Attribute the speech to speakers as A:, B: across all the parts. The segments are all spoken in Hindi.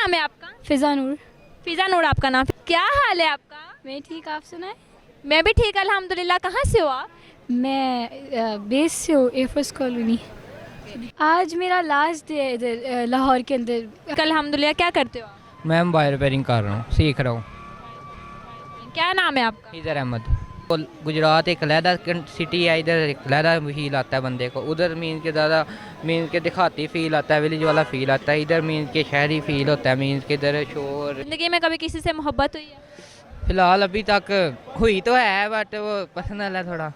A: नाम है आपका?
B: फ़िज़ा नूर।
A: फ़िज़ा नूर आपका नाम। क्या हाल है आपका?
B: मैं ठीक, आप सुनाएं?
A: मैं भी ठीक अल्हम्दुलिल्लाह। कहाँ से हो आप?
B: मैं बेस से हूँ, एयरफोर्स कॉलोनी। आज मेरा लास्ट डे है इधर लाहौर के अंदर।
A: अल्हम्दुलिल्लाह। क्या करते हो आप?
C: मैं मोबाइल रिपेयरिंग कर रहा हूँ, सीख रहा हूँ।
A: क्या नाम है आपका?
C: इधर अहमद। गुजरात एक अलहदा सिटी है, इधर एक अलहदा फील आता है बंदे को। उधर मीन के ज़्यादा मीन के दिखाती फील आता है, विलेज वाला फील आता है। इधर मीन के शहरी फील होता है, मीन के इधर शोर।
A: ज़िंदगी में कभी किसी से मोहब्बत हुई है?
C: फ़िलहाल अभी तक हुई तो है, बट वो पर्सनल है थोड़ा।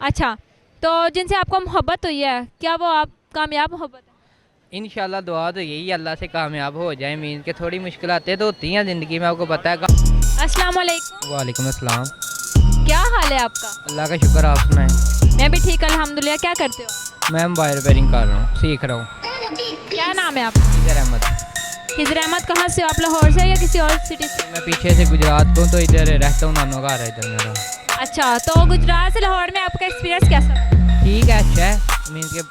A: अच्छा, तो जिनसे आपको मोहब्बत हुई है, क्या वो आप कामयाब मोहब्बत है?
C: इंशाल्लाह दुआ तो यही अल्लाह से कामयाब हो जाए। मीन के थोड़ी मुश्किलातें तो होती हैं ज़िंदगी में, आपको पता है।
A: अस्सलाम वालेकुम।
C: वालेकुम अस्सलाम।
A: क्या हाल है आपका?
C: अल्लाह का शुक्र, आप सुनाएं?
A: मैं भी ठीक अल्हम्दुलिल्लाह। क्या करते हो?
C: मैं मोबाइल रिपेयरिंग कर रहा हूँ, सीख रहा हूँ।
A: क्या नाम है आपका?
C: इधर अहमद।
A: हिजर अहमद। कहाँ से हो आप? लाहौर से या किसी और सिटी से?
C: मैं पीछे से गुजरात को, तो इधर रहता हूँ, नानो घर है इधर मेरा।
A: अच्छा, तो गुजरात से लाहौर में आपका एक्सपीरियंस कैसा?
C: ठीक है, अच्छा है। मीन के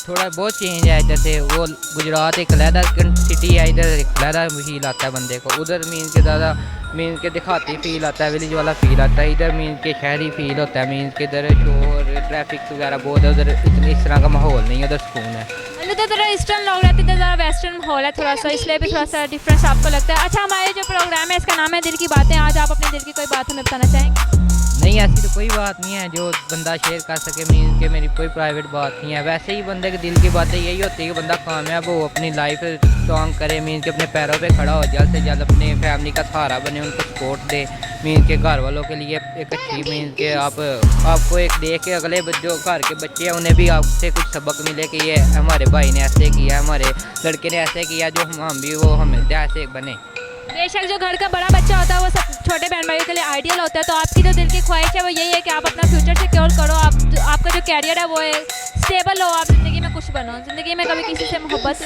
C: थोड़ा बहुत चेंज है। जैसे वो गुजरात एक अलहदा सिटी है, इधर एक अलहदा फील आता है बंदे को। उधर मीन के ज़्यादा मीन के दिखाती फील आता है, विलेज वाला फील आता है। इधर मीन के शहरी फील होता है, मीन के इधर शोर ट्रैफिक वगैरह बहुत है। उधर इतनी इस तरह का माहौल नहीं है, उधर सुकून है।
A: तो थोड़ा ईस्टर्न लोग रहते हैं, ज़रा वेस्टर्न माहौल है थोड़ा सा, इसलिए भी थोड़ा सा डिफरेंस आपको लगता है। अच्छा, हमारे जो प्रोग्राम है इसका नाम है दिल की बातें। आज आप अपने दिल की कोई बात हमें बताना चाहेंगे?
C: नहीं, ऐसी तो कोई बात नहीं है जो बंदा शेयर कर सके। मीन के मेरी कोई प्राइवेट बात नहीं है। वैसे ही बंदे के दिल की बातें यही होती है कि बंदा कामयाब हो, अपनी लाइफ स्ट्रॉन्ग करे, मीन के अपने पैरों पे खड़ा हो, जल्द से जल्द अपने फैमिली का सहारा बने, उनको सपोर्ट दे। मीन के घर वालों के लिए एक अच्छी मीन के आपको एक देख के अगले जो घर के बच्चे हैं उन्हें भी आपसे कुछ सबक मिले कि ये हमारे भाई ने ऐसे किया, हमारे लड़के ने ऐसे किया, जो हम भी वो हमें ऐसे बने।
A: बेशक जो घर का बड़ा बच्चा होता है वो सब छोटे बहन भाइयों के लिए आइडियल होता है। तो आपकी जो दिल की ख्वाहिश है वो यही है कि आप अपना फ्यूचर सिक्योर करो, आपका जो कैरियर है वो स्टेबल हो, आप ज़िंदगी में कुछ बनो। ज़िंदगी में कभी किसी से मोहब्बत?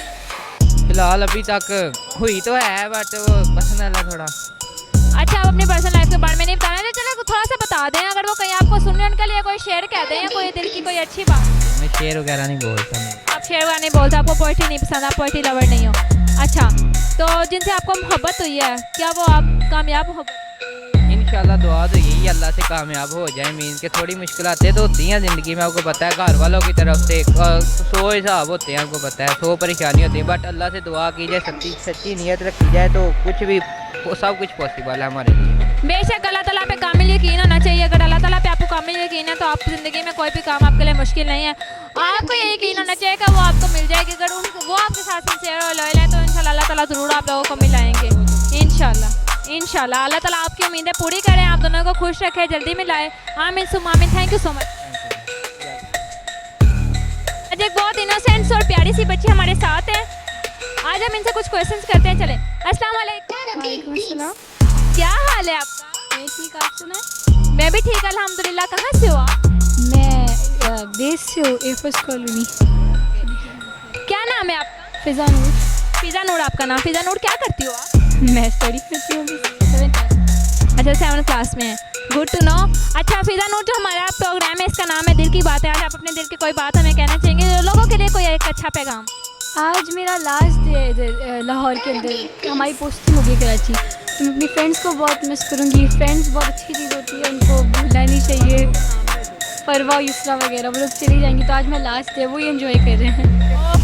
C: फ़िलहाल अभी तक हुई तो है, बट वो पर्सनल है थोड़ा।
A: अच्छा, आप अपनी पर्सनल लाइफ के बारे में नहीं बताना तो चलो थोड़ा सा बता दें, अगर वो कहीं आपको सुनने उनके लिए कोई शेर कह दें या कोई दिल की कोई अच्छी बात।
C: मैं शेर वगैरह नहीं बोलता।
A: आप शेर वगैरह नहीं बोलते, आपको पोइट्री नहीं पसंद, आप पोइट्री लवर नहीं हो। अच्छा, तो जिनसे आपको मोहब्बत हुई है, क्या वो आप कामयाब मोहब्बत?
C: इंशाल्लाह दुआ तो यही अल्लाह से कामयाब हो जाए। मीन के थोड़ी मुश्किलातें तो होती हैं ज़िंदगी में, आपको पता है। घर वालों की तरफ से 100 हिसाब होते हैं, आपको पता है, 100 परेशानी होती है। बट अल्लाह से दुआ की जाए, सच्ची नीयत रखी जाए तो कुछ भी सब कुछ पॉसिबल है हमारे लिए।
A: बेशक अल्लाह ताला पे कामिल यकीन होना चाहिए। अगर अल्लाह ताला पे आपको कामिल यकीन है तो आप ज़िंदगी में कोई भी काम आपके लिए मुश्किल नहीं है। आपको ये यकीन होना चाहिए कि वो आपको मिल जाएगी। अगर वो आपके साथ सिंसियर और लॉयल है तो इंशाल्लाह अल्लाह ताला ज़रूर आप लोगों को मिलाएंगे। इंशाल्लाह अल्लाह ताला आपकी उम्मीदें पूरी करें, आप दोनों को खुश रखें, जल्दी मिलाए। आमीन सुम्मा आमीन। Thank you so much. आज एक बहुत इनोसेंट और प्यारी सी बच्ची हमारे साथ है। आज हम इनसे कुछ क्वेश्चंस करते हैं। चले। अस्सलाम वालेकुम।
B: वालेकुम अस्सलाम।
A: क्या हाल है आपका?
B: मैं ठीक, आप सुनाएं?
A: मैं भी ठीक अल्हम्दुलिल्लाह। कहाँ से हो आप?
B: मैं बेस से हूँ, एयरफोर्स कॉलोनी।
A: क्या नाम है आपका?
B: फ़िज़ा नूर।
A: फ़िज़ा नूर आपका नाम। फ़िज़ा नूर क्या करती हो आप?
B: मैं स्टडी करती हूँ, 7th क्लास।
A: अच्छा, 7th क्लास में है। Good to know. अच्छा फ़िज़ा नूर, जो हमारा प्रोग्राम है इसका नाम है दिल की बात है। आज आप अपने दिल की कोई बात हमें कहना चाहेंगे, लोगों के लिए कोई एक अच्छा पैगाम?
B: आज मेरा लास्ट डे है इधर लाहौर के अंदर। हमारी पोस्टिंग होगी कराची, तो मैं अपनी फ्रेंड्स को बहुत मिस करूँगी। फ्रेंड्स बहुत अच्छी चीज़ होती है, उनको भूलना नहीं चाहिए। परवा युसरा वगैरह वो लोग चली जाएंगी, तो आज मैं लास्ट डे वही एंजॉय कर रहे हैं।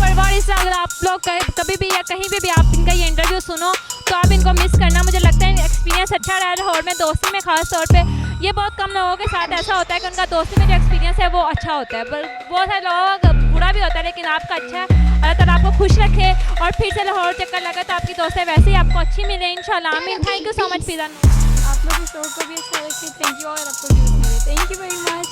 A: परवा युसरा, अगर आप लोग कभी भी या कहीं भी आप इनका ये इंटरव्यू सुनो तो आप इनको मिस करना। मुझे लगता है एक्सपीरियंस अच्छा रहा है लाहौर में दोस्ती में, ख़ास तौर पे ये बहुत कम लोगों के साथ ऐसा होता है कि उनका दोस्ती में जो एक्सपीरियंस है वो अच्छा होता है। बहुत सारे लोगों का बुरा भी होता है, लेकिन आपका अच्छा है। अल्लाह ताला आपको खुश रखे और फिर से लाहौर चक्कर लगा तो आपकी दोस्तें वैसे ही आपको अच्छी मिले इंशाल्लाह। आमीन। थैंक यू सो मच फ़िज़ा नूर।
B: आप लोग के शो को भी अच्छा रखिए। Thank you. और आपको भी थैंक यू वेरी मच।